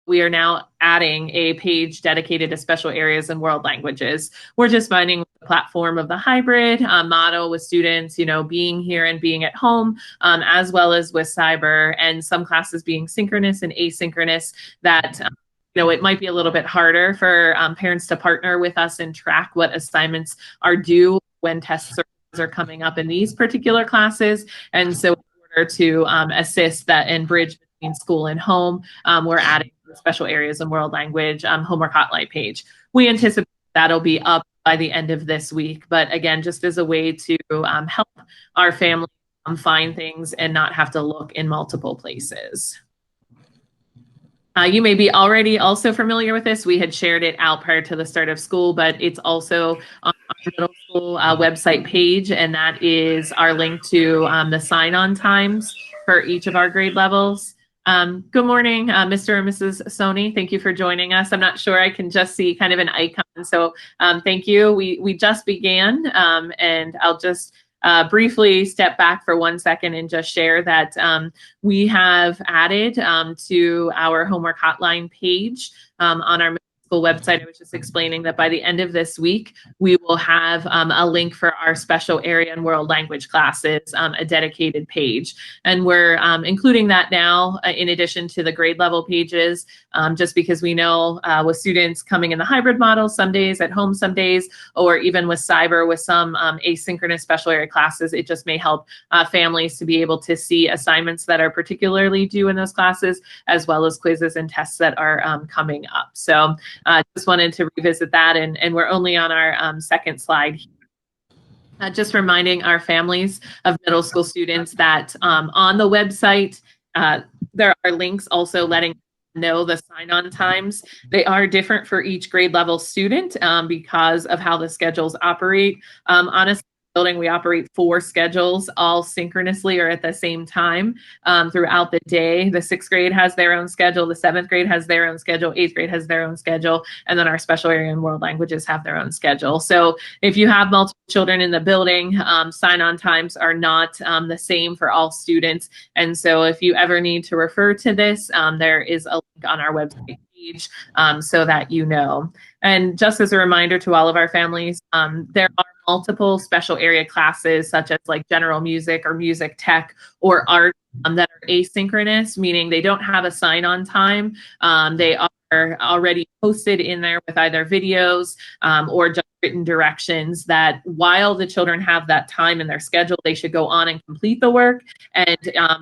we are now adding a page dedicated to special areas and world languages. We're just finding the platform of the hybrid model with students, being here and being at home, as well as with cyber, and some classes being synchronous and asynchronous, that it might be a little bit harder for parents to partner with us and track what assignments are due when tests are coming up in these particular classes. And so in order to assist that and bridge between school and home, we're adding the special areas and world language homework hotline page. We anticipate that'll be up by the end of this week. But again, just as a way to help our family find things and not have to look in multiple places. You may be already also familiar with this. We had shared it out prior to the start of school, but it's also on our middle school website page, and that is our link to the sign-on times for each of our grade levels. Good morning, Mr. and Mrs. Soni. Thank you for joining us. I'm not sure I can just see kind of an icon, so thank you. We just began, and I'll just briefly step back for 1 second and just share that we have added to our homework hotline page on our school website. I was just explaining that by the end of this week, we will have a link for our special area and world language classes, a dedicated page. And we're including that now in addition to the grade level pages, just because we know with students coming in the hybrid model, some days at home, some days, or even with cyber, with some asynchronous special area classes, it just may help families to be able to see assignments that are particularly due in those classes, as well as quizzes and tests that are coming up. So just wanted to revisit that, and we're only on our second slide here. Just reminding our families of middle school students that on the website, there are links also letting know the sign-on times. They are different for each grade level student because of how the schedules operate. Honestly, we operate 4 schedules all synchronously or at the same time throughout the day. The 6th grade has their own schedule, the 7th grade has their own schedule, 8th grade has their own schedule, and then our special area and world languages have their own schedule. So if you have multiple children in the building, sign-on times are not the same for all students. And so if you ever need to refer to this, there is a link on our website page so that you know. And just as a reminder to all of our families, there are multiple special area classes such as like general music or music tech or art that are asynchronous, meaning they don't have a sign-on time. They are already posted in there with either videos or just written directions that while the children have that time in their schedule, they should go on and complete the work. And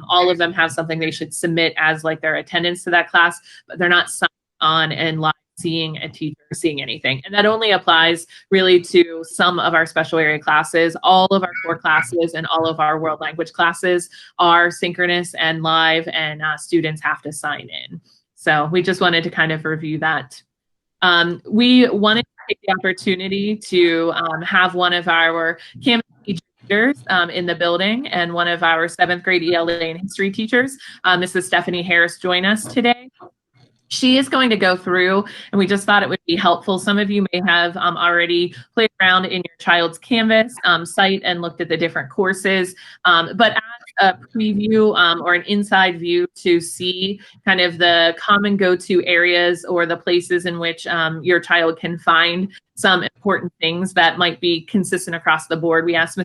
all of them have something they should submit as like their attendance to that class, but they're not signed on and live seeing a teacher, seeing anything. And that only applies really to some of our special area classes. All of our core classes and all of our world language classes are synchronous and live, and students have to sign in. So we just wanted to kind of review that. We wanted to take the opportunity to have one of our Canvas teachers in the building and one of our 7th grade ELA and history teachers, Mrs. Stephanie Harris, join us today. She is going to go through, and we just thought it would be helpful. Some of you may have already played around in your child's Canvas site and looked at the different courses, but as a preview or an inside view to see kind of the common go-to areas or the places in which your child can find some important things that might be consistent across the board. We asked Mrs.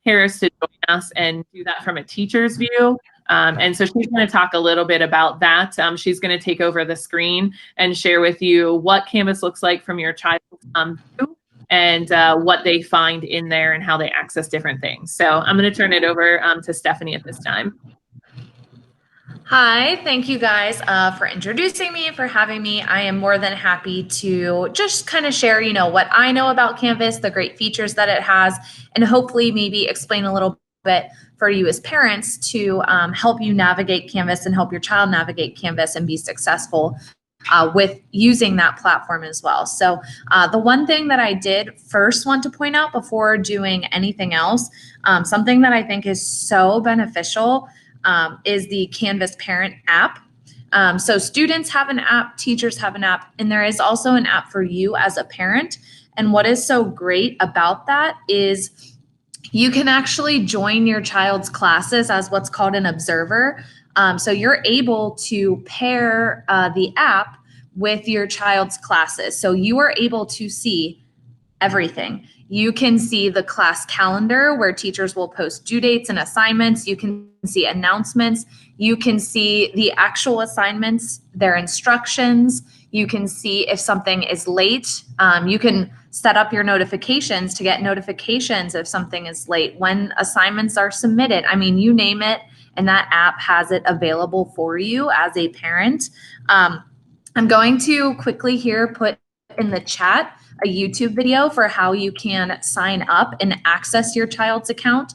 Harris to join us and do that from a teacher's view. And so she's going to talk a little bit about that. She's going to take over the screen and share with you what Canvas looks like from your child's view and what they find in there and how they access different things. So I'm going to turn it over to Stephanie at this time. Hi, thank you guys for introducing me, for having me. I am more than happy to just kind of share, what I know about Canvas, the great features that it has, and hopefully maybe explain a little bit for you as parents to help you navigate Canvas and help your child navigate Canvas and be successful with using that platform as well. So the one thing that I did first want to point out before doing anything else, something that I think is so beneficial is the Canvas Parent app. So students have an app, teachers have an app, and there is also an app for you as a parent. And what is so great about that is you can actually join your child's classes as what's called an observer. So you're able to pair the app with your child's classes. So you are able to see everything. You can see the class calendar where teachers will post due dates and assignments. You can see announcements. You can see the actual assignments, their instructions. You can see if something is late. You can set up your notifications to get notifications if something is late, when assignments are submitted. I mean, you name it, and that app has it available for you as a parent. I'm going to quickly here put in the chat a YouTube video for how you can sign up and access your child's account.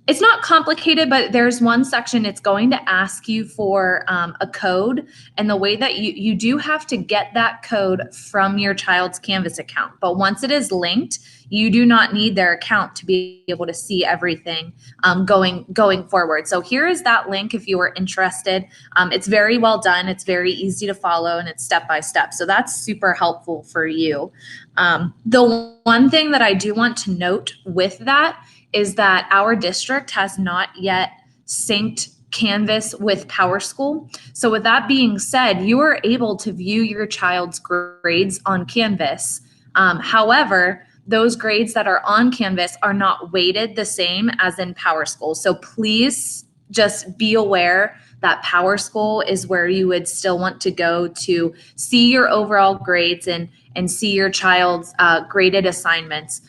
It's not complicated, but there's one section it's going to ask you for a code, and the way that you do have to get that code from your child's Canvas account. But once it is linked, you do not need their account to be able to see everything going forward. So here is that link if you are interested. It's very well done. It's very easy to follow, and it's step by step. So that's super helpful for you. The one thing that I do want to note with that is that our district has not yet synced Canvas with PowerSchool. So with that being said, you are able to view your child's grades on Canvas. However, those grades that are on Canvas are not weighted the same as in PowerSchool. So please just be aware that PowerSchool is where you would still want to go to see your overall grades and see your child's graded assignments.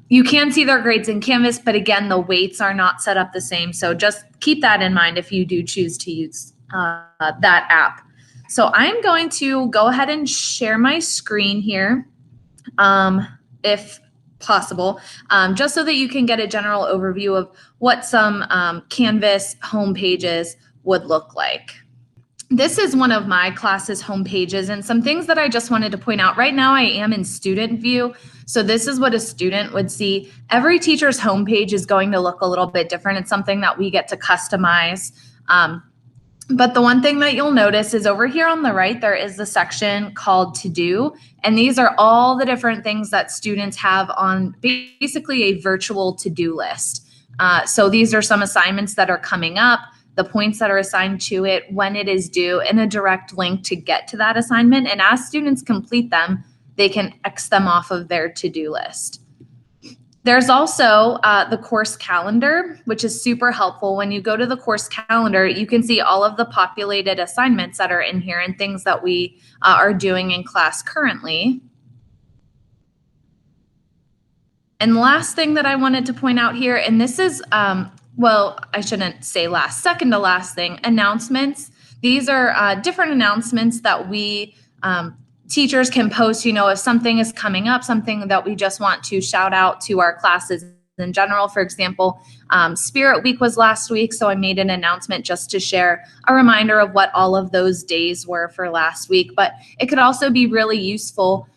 You can see their grades in Canvas, but again, the weights are not set up the same. So just keep that in mind if you do choose to use that app. So I'm going to go ahead and share my screen here, if possible, just so that you can get a general overview of what some Canvas home pages would look like. This is one of my class's home pages, and some things that I just wanted to point out. Right now I am in student view, so this is what a student would see. Every teacher's homepage is going to look a little bit different. It's something that we get to customize. But the one thing that you'll notice is over here on the right, there is the section called To Do. And these are all the different things that students have on basically a virtual to-do list. So these are some assignments that are coming up, the points that are assigned to it, when it is due, and a direct link to get to that assignment. And as students complete them, they can X them off of their to-do list. There's also the course calendar, which is super helpful. When you go to the course calendar, you can see all of the populated assignments that are in here and things that we are doing in class currently. And the last thing that I wanted to point out here, and this is, well, I shouldn't say last, second to last thing, announcements. These are different announcements that we teachers can post, you know, if something is coming up, something that we just want to shout out to our classes in general. For example, Spirit Week was last week, so I made an announcement just to share a reminder of what all of those days were for last week. But it could also be really useful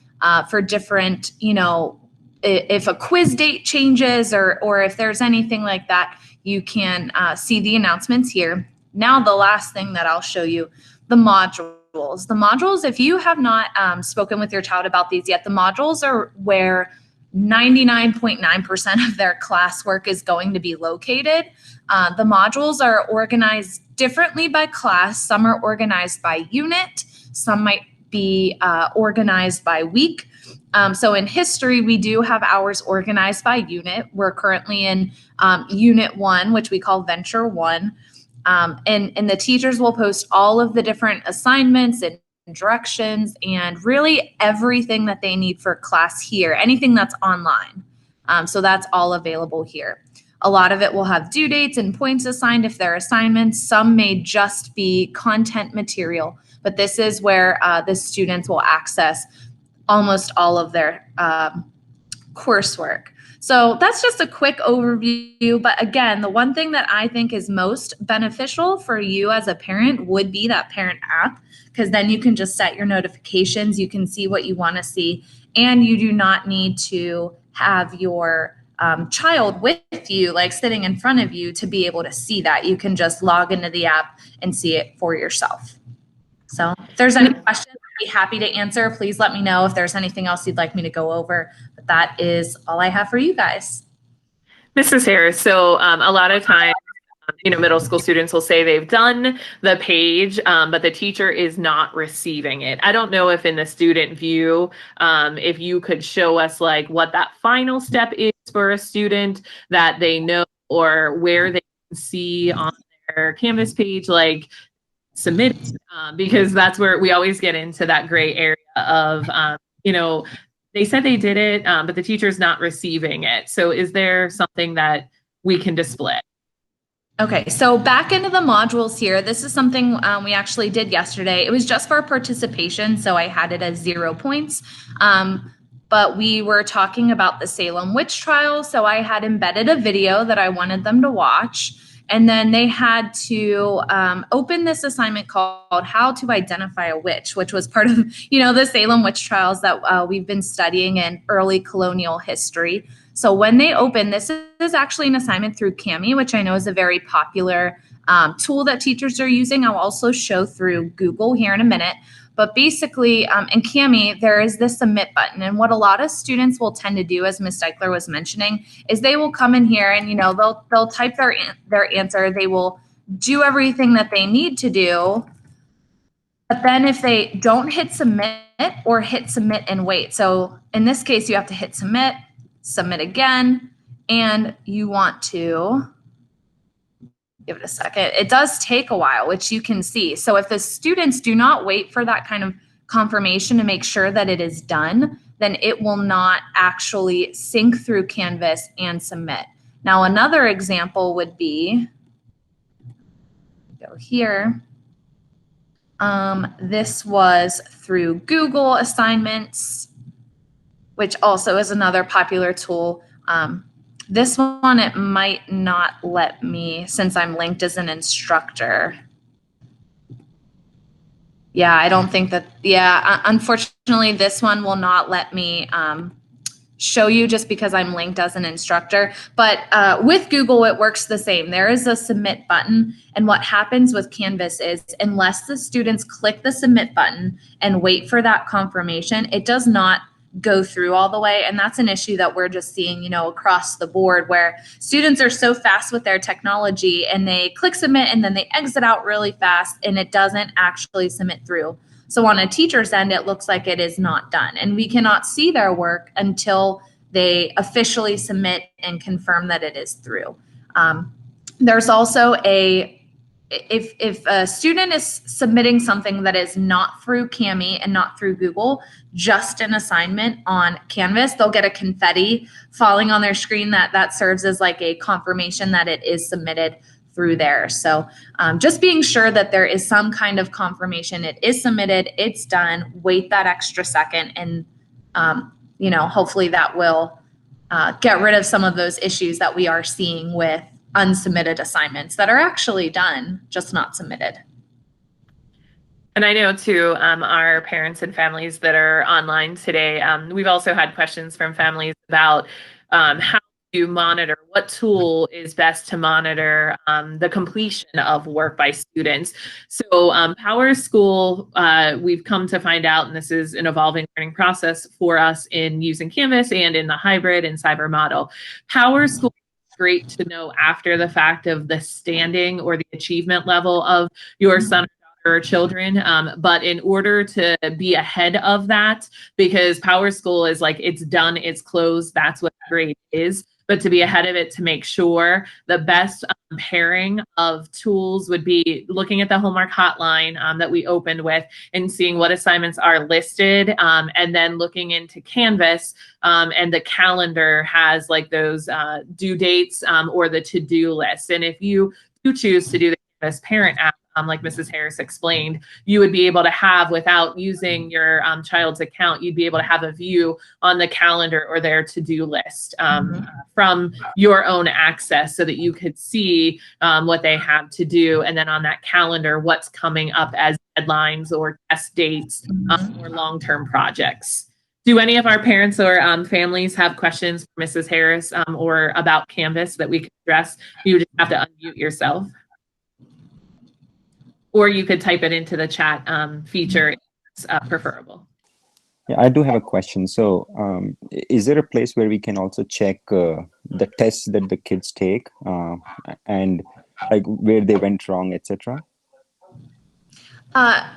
for different, you know, if a quiz date changes or if there's anything like that, you can see the announcements here. Now, the last thing that I'll show you, the modules. The modules, if you have not spoken with your child about these yet, the modules are where 99.9% of their classwork is going to be located. The modules are organized differently by class. Some are organized by unit. Some might be organized by week. So in history, we do have ours organized by unit. We're currently in Unit 1, which we call Venture 1. And the teachers will post all of the different assignments and directions and really everything that they need for class here, anything that's online. So that's all available here. A lot of it will have due dates and points assigned if they're assignments. Some may just be content material, but this is where the students will access almost all of their coursework. So that's just a quick overview. But again, the one thing that I think is most beneficial for you as a parent would be that parent app, because then you can just set your notifications. You can see what you want to see, and you do not need to have your child with you, like sitting in front of you, to be able to see that. You can just log into the app and see it for yourself. So if there's any questions, I'd be happy to answer. Please let me know if there's anything else you'd like me to go over. But that is all I have for you guys. Mrs. Harris, so a lot of times Middle school students will say they've done the page, but the teacher is not receiving it. I don't know if in the student view, if you could show us like what that final step is for a student that they know, or where they can see on their Canvas page, like submit, because that's where we always get into that gray area of, they said they did it, but the teacher's not receiving it. So is there something that we can display? Okay, so back into the modules here. This is something we actually did yesterday. It was just for participation, so I had it as 0 points. But we were talking about the Salem witch trial, so I had embedded a video that I wanted them to watch. And then they had to open this assignment called How to Identify a Witch, which was part of, the Salem witch trials that we've been studying in early colonial history. So when they open, this is actually an assignment through Kami, which I know is a very popular tool that teachers are using. I'll also show through Google here in a minute. But basically, in Kami, there is this submit button. And what a lot of students will tend to do, as Ms. Deichler was mentioning, is they will come in here and, they'll type their answer. They will do everything that they need to do. But then if they don't hit submit or hit submit and wait. So in this case, you have to hit submit again, and you want to give it a second. It does take a while, which you can see. So if the students do not wait for that kind of confirmation to make sure that it is done, then it will not actually sync through Canvas and submit. Now, another example would be, go here. This was through Google Assignments, which also is another popular tool. This one, it might not let me, since I'm linked as an instructor. Yeah, I don't think that, unfortunately, this one will not let me show you just because I'm linked as an instructor. But with Google, it works the same. There is a submit button. And what happens with Canvas is, unless the students click the submit button and wait for that confirmation, it does not go through all the way. And that's an issue that we're just seeing, across the board, where students are so fast with their technology and they click submit and then they exit out really fast and it doesn't actually submit through. So on a teacher's end, it looks like it is not done. And we cannot see their work until they officially submit and confirm that it is through. There's also if a student is submitting something that is not through Kami and not through Google, just an assignment on Canvas, they'll get a confetti falling on their screen that serves as like a confirmation that it is submitted through there. So just being sure that there is some kind of confirmation, it is submitted, it's done, wait that extra second, and hopefully that will get rid of some of those issues that we are seeing with unsubmitted assignments that are actually done, just not submitted. And I know too, our parents and families that are online today, we've also had questions from families about how to monitor, what tool is best to monitor the completion of work by students. So PowerSchool, we've come to find out, and this is an evolving learning process for us in using Canvas and in the hybrid and cyber model. PowerSchool, great to know after the fact of the standing or the achievement level of your son or children, but in order to be ahead of that, because PowerSchool is like, it's done, it's closed, that's what grade is, but to be ahead of it, to make sure the best pairing of tools would be looking at the homework hotline that we opened with and seeing what assignments are listed, and then looking into Canvas, and the calendar has like those due dates or the to-do list. And if you do choose to do the Canvas parent app, like Mrs. Harris explained, you would be able to have, without using your child's account, you'd be able to have a view on the calendar or their to-do list from your own access, so that you could see what they have to do. And then on that calendar, what's coming up as deadlines or test dates or long-term projects. Do any of our parents or families have questions for Mrs. Harris or about Canvas that we could address? You would just have to unmute yourself. Or you could type it into the chat feature. It's preferable. Yeah, I do have a question. So is there a place where we can also check the tests that the kids take? And like where they went wrong, etc.?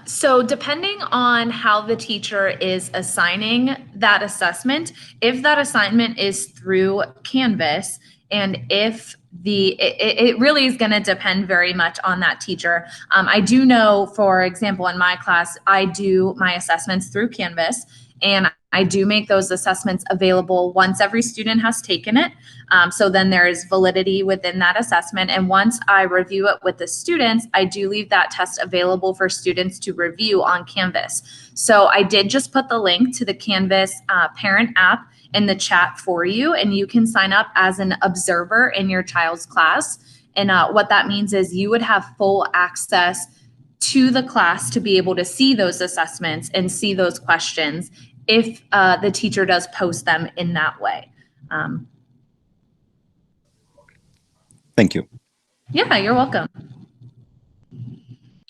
So depending on how the teacher is assigning that assessment, if that assignment is through Canvas, and if it really is going to depend very much on that teacher. I do know, for example, in my class, I do my assessments through Canvas, and I do make those assessments available once every student has taken it. So then there is validity within that assessment. And once I review it with the students, I do leave that test available for students to review on Canvas. So I did just put the link to the Canvas parent app in the chat for you, and you can sign up as an observer in your child's class. And what that means is you would have full access to the class to be able to see those assessments and see those questions if the teacher does post them in that way. Thank you. Yeah, you're welcome.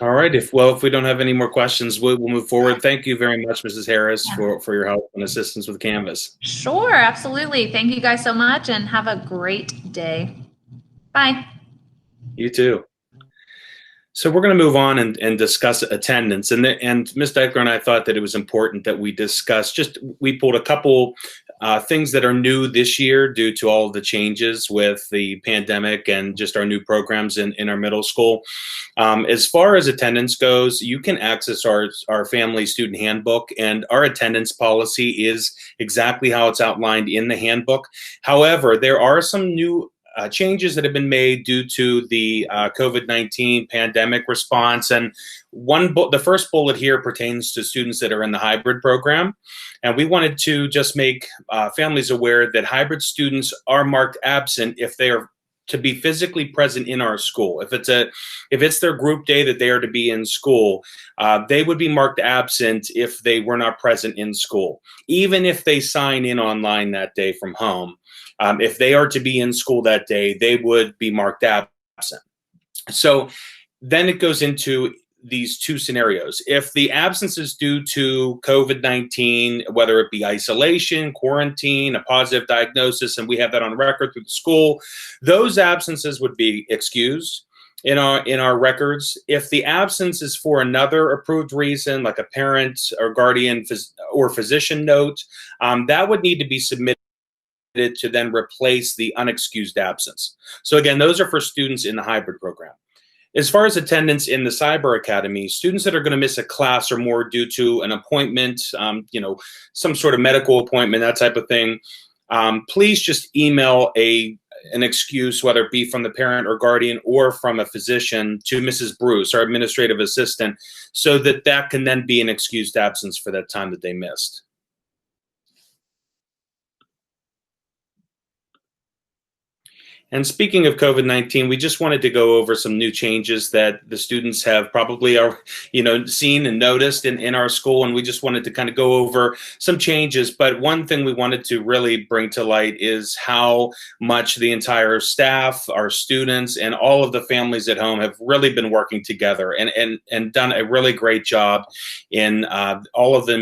All right. If we don't have any more questions, we'll move forward. Thank you very much, Mrs. Harris, for your help and assistance with Canvas. Sure, absolutely. Thank you guys so much, and have a great day. Bye. You too. So we're going to move on and discuss attendance. And Ms. Deichler and I thought that it was important that we discuss, we pulled a couple things that are new this year due to all of the changes with the pandemic and just our new programs in our middle school. As far as attendance goes, you can access our family student handbook, and our attendance policy is exactly how it's outlined in the handbook. However, there are some new changes that have been made due to the COVID-19 pandemic response. And the first bullet here pertains to students that are in the hybrid program. And we wanted to just make families aware that hybrid students are marked absent if they are to be physically present in our school. If it's their group day that they are to be in school, they would be marked absent if they were not present in school, even if they sign in online that day from home. If they are to be in school that day, they would be marked absent. So then it goes into these two scenarios. If the absence is due to COVID-19, whether it be isolation, quarantine, a positive diagnosis, and we have that on record through the school, those absences would be excused in our records. If the absence is for another approved reason, like a parent or guardian or physician note, that would need to be submitted to then replace the unexcused absence. So again, those are for students in the hybrid program. As far as attendance in the Cyber Academy, students that are going to miss a class or more due to an appointment, some sort of medical appointment, that type of thing, please just email an excuse, whether it be from the parent or guardian or from a physician, to Mrs. Bruce, our administrative assistant, so that can then be an excused absence for that time that they missed. And speaking of COVID-19, we just wanted to go over some new changes that the students have probably seen and noticed in our school, and we just wanted to kind of go over some changes. But one thing we wanted to really bring to light is how much the entire staff, our students, and all of the families at home have really been working together and done a really great job in all of the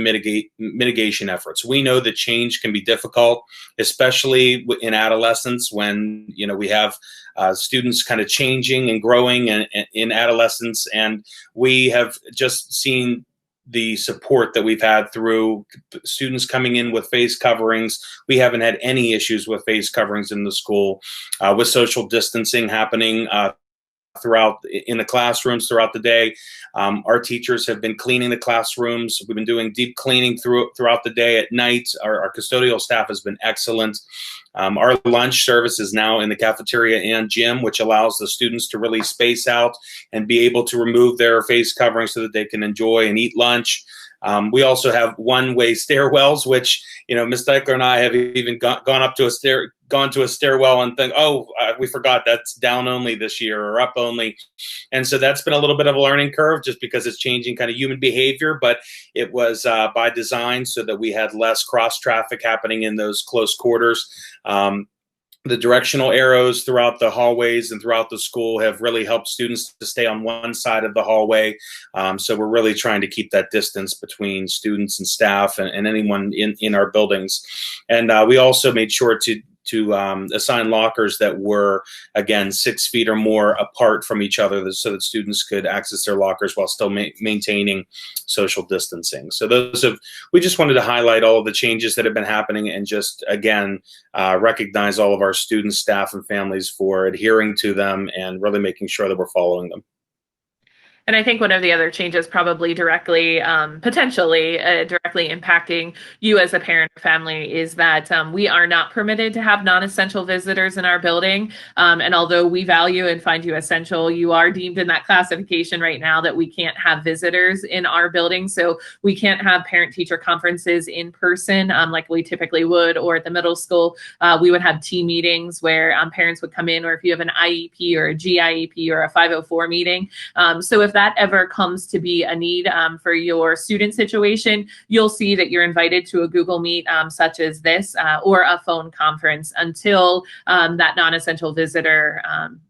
mitigation efforts. We know that change can be difficult, especially in adolescence when we have students kind of changing and growing in adolescence, and we have just seen the support that we've had through students coming in with face coverings. We haven't had any issues with face coverings in the school, with social distancing happening in the classrooms throughout the day. Our teachers have been cleaning the classrooms. We've been doing deep cleaning throughout the day. At night, our custodial staff has been excellent. Our lunch service is now in the cafeteria and gym, which allows the students to really space out and be able to remove their face covering so that they can enjoy and eat lunch. We also have one-way stairwells, which, Ms. Deichler and I have even gone to a stairwell and think, we forgot that's down only this year or up only. And so that's been a little bit of a learning curve just because it's changing kind of human behavior, but it was by design so that we had less cross traffic happening in those close quarters. The directional arrows throughout the hallways and throughout the school have really helped students to stay on one side of the hallway. So we're really trying to keep that distance between students and staff and anyone in our buildings. And we also made sure to assign lockers that were, again, 6 feet or more apart from each other, so that students could access their lockers while still maintaining social distancing. So we just wanted to highlight all of the changes that have been happening, and just, again, recognize all of our students, staff, and families for adhering to them and really making sure that we're following them. And I think one of the other changes probably potentially directly impacting you as a parent or family is that we are not permitted to have non-essential visitors in our building. And although we value and find you essential, you are deemed in that classification right now that we can't have visitors in our building. So we can't have parent-teacher conferences in person like we typically would, or at the middle school. We would have team meetings where parents would come in, or if you have an IEP or a GIEP or a 504 meeting. So if that ever comes to be a need for your student situation, you'll see that you're invited to a Google Meet such as this, or a phone conference, until that non-essential visitor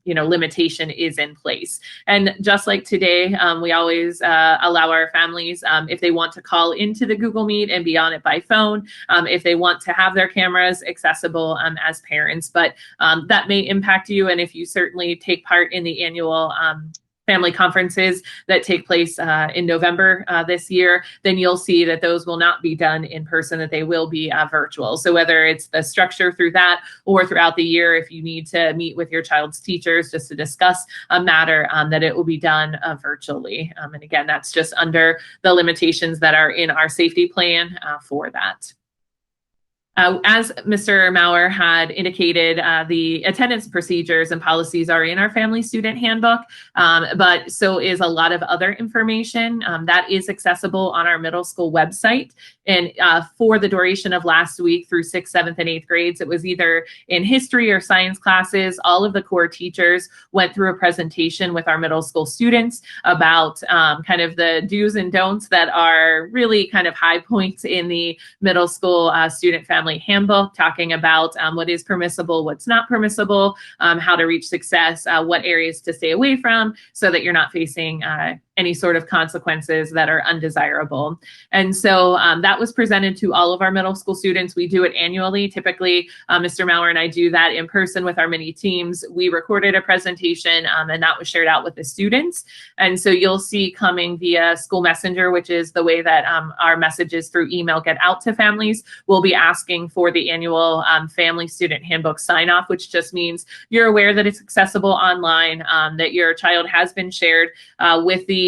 limitation is in place. And just like today, we always allow our families, if they want to call into the Google Meet and be on it by phone, if they want to have their cameras accessible as parents. But that may impact you, and if you certainly take part in the annual family conferences that take place in November this year, then you'll see that those will not be done in person, that they will be virtual. So whether it's the structure through that, or throughout the year, if you need to meet with your child's teachers just to discuss a matter, that it will be done virtually. And again, that's just under the limitations that are in our safety plan for that. As Mr. Maurer had indicated, the attendance procedures and policies are in our family student handbook, but so is a lot of other information that is accessible on our middle school website. And for the duration of last week through 6th, 7th, and 8th grades, it was either in history or science classes. All of the core teachers went through a presentation with our middle school students about kind of the do's and don'ts that are really kind of high points in the middle school student family handbook, talking about what is permissible, what's not permissible, how to reach success, what areas to stay away from, so that you're not facing any sort of consequences that are undesirable. And so that was presented to all of our middle school students. We do it annually. Typically, Mr. Maurer and I do that in person with our mini teams. We recorded a presentation and that was shared out with the students. And so you'll see coming via School Messenger, which is the way that our messages through email get out to families. We'll be asking for the annual family student handbook sign off, which just means you're aware that it's accessible online, that your child has been shared with the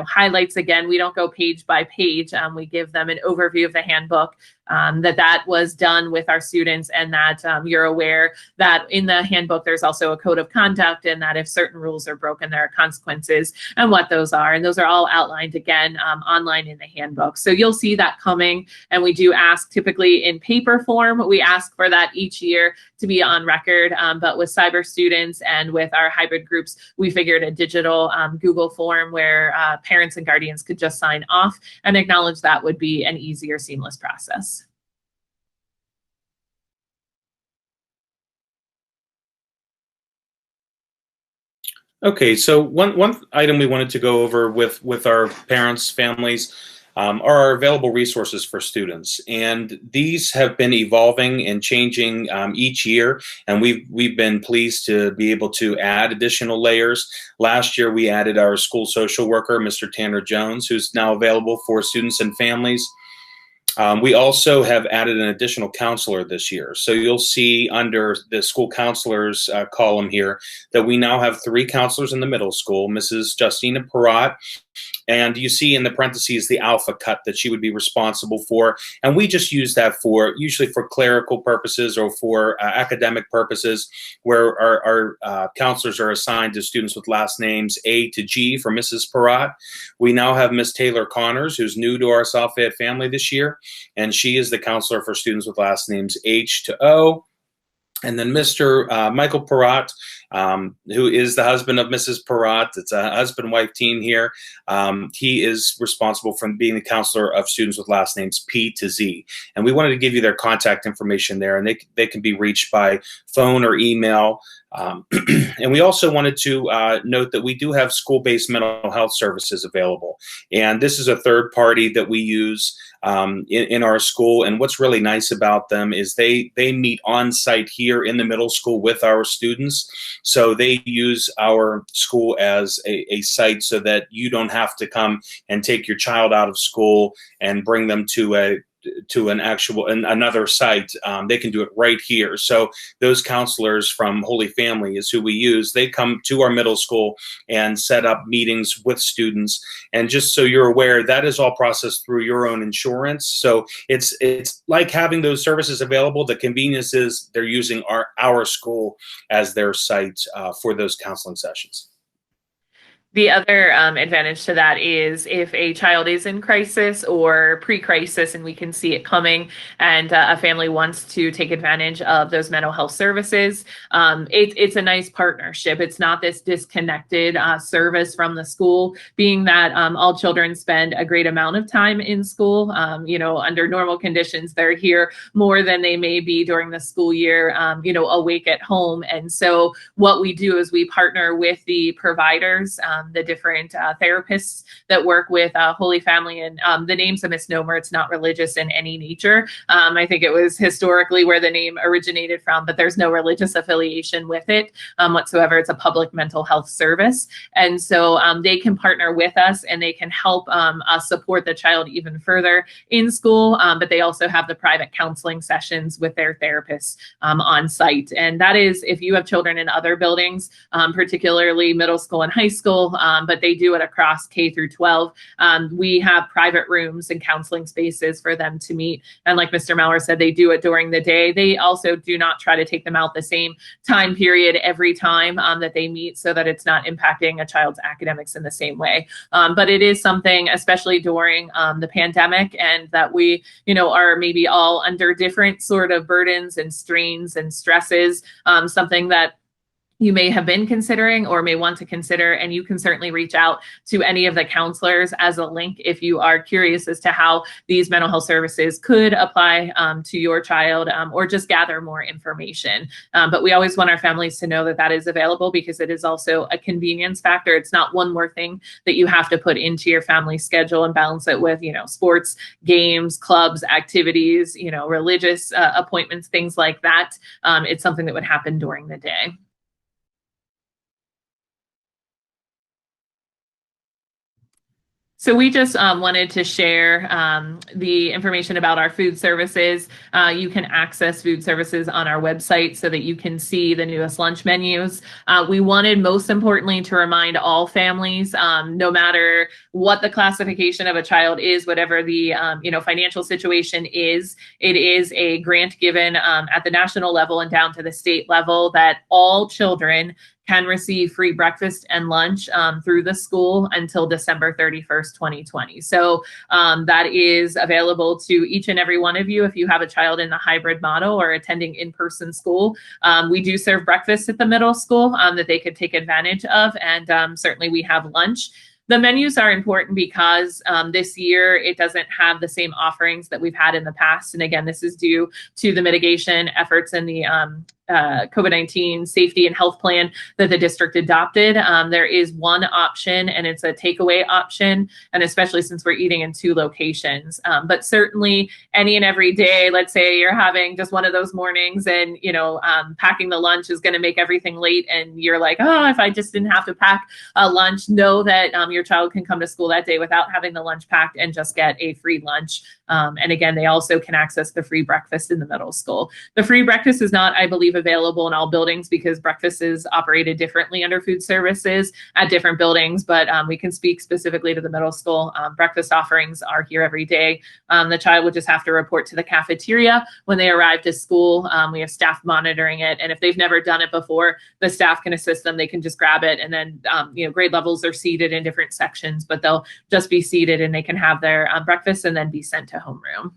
highlights. Again, we don't go page by page. We give them an overview of the handbook, that was done with our students, and that you're aware that in the handbook there's also a code of conduct, and that if certain rules are broken, there are consequences, and what those are. And those are all outlined again online in the handbook. So you'll see that coming, and we do ask, typically in paper form, we ask for that each year to be on record, but with cyber students and with our hybrid groups, we figured a digital Google form where parents and guardians could just sign off and acknowledge that would be an easier, seamless process. Okay, so one item we wanted to go over with our parents, families, are our available resources for students, and these have been evolving and changing each year. And we've been pleased to be able to add additional layers. Last year, we added our school social worker, Mr. Tanner Jones, who's now available for students and families. We also have added an additional counselor this year. So you'll see under the school counselors column here that we now have 3 counselors in the middle school, Mrs. Justina Perrott, and you see in the parentheses the alpha cut that she would be responsible for. And we just use that for usually for clerical purposes or for academic purposes, where our counselors are assigned to students with last names A to G for Mrs. Perrott. We now have Miss Taylor Connors, who's new to our South Fayette family this year, and she is the counselor for students with last names H to O. And then Mr. Michael Perrott who is the husband of Mrs. Perrott. It's a husband-wife team here. He is responsible for being the counselor of students with last names P to Z. And we wanted to give you their contact information there, and they can be reached by phone or email. And we also wanted to note that we do have school-based mental health services available. And this is a third party that we use in our school. And what's really nice about them is they meet on site here in the middle school with our students. So they use our school as a site so that you don't have to come and take your child out of school and bring them to another site. They can do it right here. So those counselors from Holy Family is who we use. They come to our middle school and set up meetings with students. And just so you're aware, that is all processed through your own insurance. So it's like having those services available. The convenience is they're using our school as their site for those counseling sessions. The other advantage to that is if a child is in crisis or pre-crisis and we can see it coming, and a family wants to take advantage of those mental health services, it's a nice partnership. It's not this disconnected service from the school, being that all children spend a great amount of time in school. Under normal conditions, they're here more than they may be during the school year, awake at home. And so what we do is we partner with the providers, the different therapists that work with Holy Family, and the name's a misnomer. It's not religious in any nature. I think it was historically where the name originated from, but there's no religious affiliation with it whatsoever. It's a public mental health service. And so they can partner with us and they can help us support the child even further in school, but they also have the private counseling sessions with their therapists on site. And that is if you have children in other buildings, particularly middle school and high school, but they do it across K through 12. We have private rooms and counseling spaces for them to meet. And like Mr. Maurer said, they do it during the day. They also do not try to take them out the same time period every time that they meet, so that it's not impacting a child's academics in the same way. But it is something, especially during the pandemic, and that we, are maybe all under different sort of burdens and strains and stresses, something that you may have been considering or may want to consider. And you can certainly reach out to any of the counselors as a link if you are curious as to how these mental health services could apply to your child, or just gather more information. But we always want our families to know that that is available, because it is also a convenience factor. It's not one more thing that you have to put into your family schedule and balance it with, sports, games, clubs, activities, religious appointments, things like that. It's something that would happen during the day. So we just wanted to share the information about our food services. You can access food services on our website so that you can see the newest lunch menus. We wanted, most importantly, to remind all families, no matter what the classification of a child is, whatever the financial situation is, it is a grant given at the national level and down to the state level that all children can receive free breakfast and lunch through the school until December 31st, 2020. So that is available to each and every one of you if you have a child in the hybrid model or attending in-person school. We do serve breakfast at the middle school that they could take advantage of, and certainly we have lunch. The menus are important because this year it doesn't have the same offerings that we've had in the past. And again, this is due to the mitigation efforts and the COVID-19 safety and health plan that the district adopted. There is one option, and it's a takeaway option, and especially since we're eating in 2 locations. But certainly any and every day, let's say you're having just one of those mornings and, packing the lunch is going to make everything late, and you're like, oh, if I just didn't have to pack a lunch, know that your child can come to school that day without having the lunch packed and just get a free lunch. And again, they also can access the free breakfast in the middle school. The free breakfast is not, I believe, available in all buildings because breakfast is operated differently under food services at different buildings, but we can speak specifically to the middle school. Breakfast offerings are here every day. The child would just have to report to the cafeteria when they arrive to school. We have staff monitoring it, and if they've never done it before, the staff can assist them. They can just grab it, and then grade levels are seated in different sections, but they'll just be seated and they can have their breakfast and then be sent to homeroom.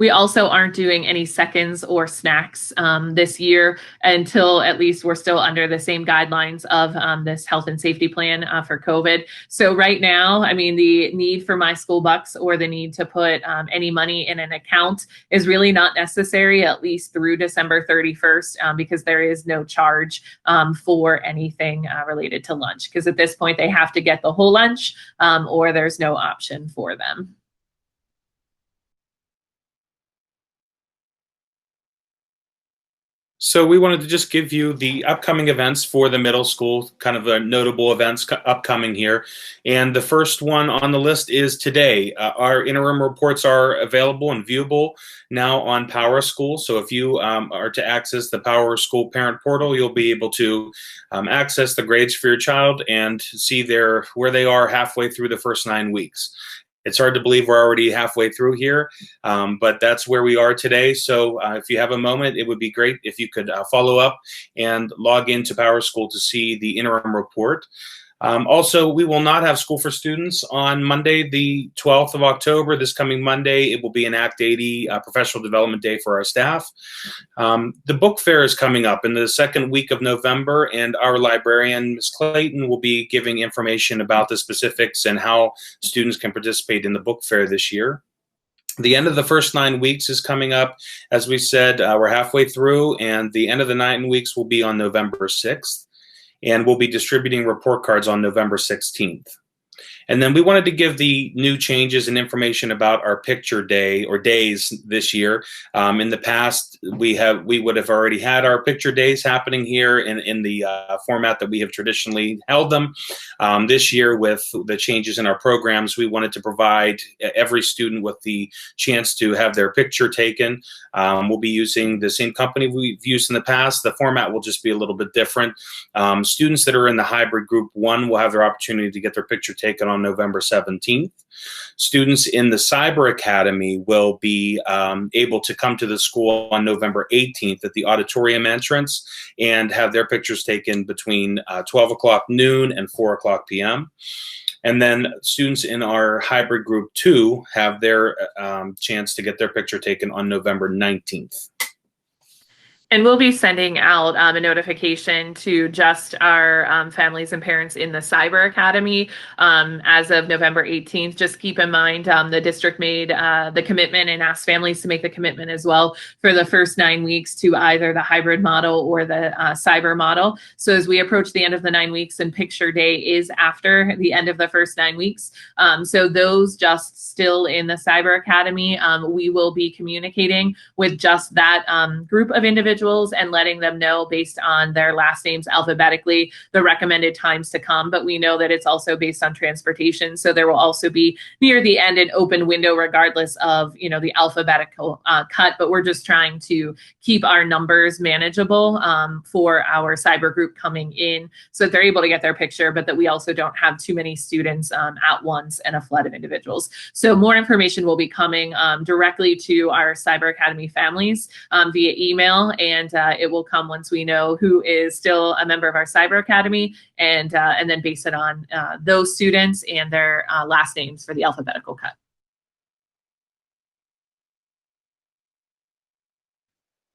We also aren't doing any seconds or snacks this year until at least we're still under the same guidelines of this health and safety plan for COVID. So right now, I mean, the need for My School Bucks or the need to put any money in an account is really not necessary, at least through December 31st, because there is no charge for anything related to lunch. Because at this point, they have to get the whole lunch or there's no option for them. So we wanted to just give you the upcoming events for the middle school, kind of the notable events upcoming here. And the first one on the list is today. Our interim reports are available and viewable now on Power School. So if you are to access the Power School parent portal, you'll be able to access the grades for your child and see where they are halfway through the first 9 weeks. It's hard to believe we're already halfway through here, but that's where we are today. So if you have a moment, it would be great if you could follow up and log into Power School to see the interim report. Also, we will not have School for Students on Monday, the 12th of October. This coming Monday, it will be an Act 80 professional development day for our staff. The book fair is coming up in the second week of November, and our librarian, Ms. Clayton, will be giving information about the specifics and how students can participate in the book fair this year. The end of the first 9 weeks is coming up. As we said, we're halfway through, and the end of the 9 weeks will be on November 6th. And we'll be distributing report cards on November 16th. And then we wanted to give the new changes and information about our picture day or days this year. In the past, we would have already had our picture days happening here in the format that we have traditionally held them. This year, with the changes in our programs, we wanted to provide every student with the chance to have their picture taken. We'll be using the same company we've used in the past. The format will just be a little bit different. Students that are in the hybrid group 1 will have their opportunity to get their picture taken on November 17th. Students in the Cyber Academy will be able to come to the school on November 18th at the auditorium entrance and have their pictures taken between 12 o'clock noon and 4 o'clock p.m. And then students in our hybrid group 2 have their chance to get their picture taken on November 19th. And we'll be sending out a notification to just our families and parents in the Cyber Academy as of November 18th. Just keep in mind the district made the commitment and asked families to make the commitment as well for the first 9 weeks to either the hybrid model or the cyber model. So as we approach the end of the 9 weeks, and picture day is after the end of the first 9 weeks. So those just still in the Cyber Academy, we will be communicating with just that group of individuals and letting them know based on their last names alphabetically the recommended times to come. But we know that it's also based on transportation. So there will also be near the end an open window regardless of, the alphabetical cut. But we're just trying to keep our numbers manageable for our cyber group coming in so that they're able to get their picture, but that we also don't have too many students at once and a flood of individuals. So more information will be coming directly to our Cyber Academy families via email, and it will come once we know who is still a member of our Cyber Academy, and then base it on those students and their last names for the alphabetical cut.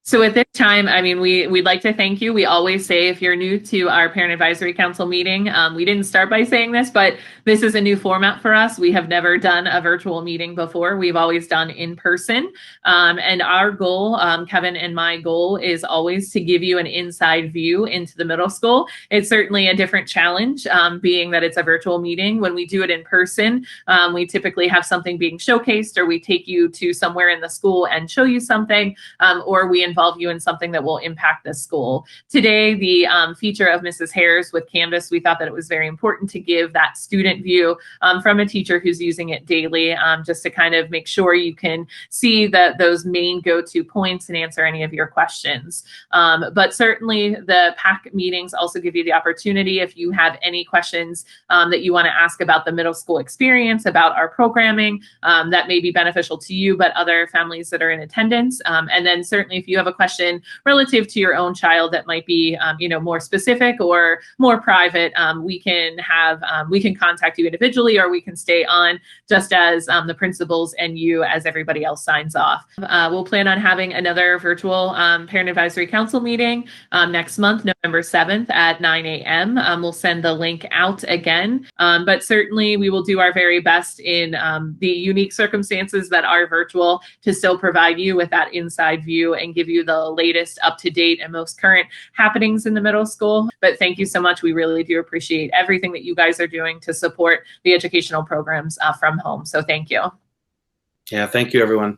So at this time, I mean, we'd like to thank you. We always say if you're new to our Parent Advisory Council meeting, we didn't start by saying this, but this is a new format for us. We have never done a virtual meeting before. We've always done in person. And our goal, Kevin and my goal, is always to give you an inside view into the middle school. It's certainly a different challenge, being that it's a virtual meeting. When we do it in person, we typically have something being showcased, or we take you to somewhere in the school and show you something, or we involve you in something that will impact the school. Today, the feature of Mrs. Hare's with Canvas, we thought that it was very important to give that student view from a teacher who's using it daily, just to kind of make sure you can see those main go-to points and answer any of your questions. But certainly the PAC meetings also give you the opportunity, if you have any questions that you want to ask about the middle school experience, about our programming, that may be beneficial to you, but other families that are in attendance. And then certainly if you have a question relative to your own child that might be, more specific or more private, we can contact you individually, or we can stay on just as the principals and you as everybody else signs off. We'll plan on having another virtual Parent Advisory Council meeting next month, November 7th at 9 a.m. We'll send the link out again, but certainly we will do our very best in the unique circumstances that are virtual to still provide you with that inside view and give you the latest, up-to-date, and most current happenings in the middle school. But thank you so much. We really do appreciate everything that you guys are doing to support the educational programs from home. So thank you. Yeah, thank you, everyone.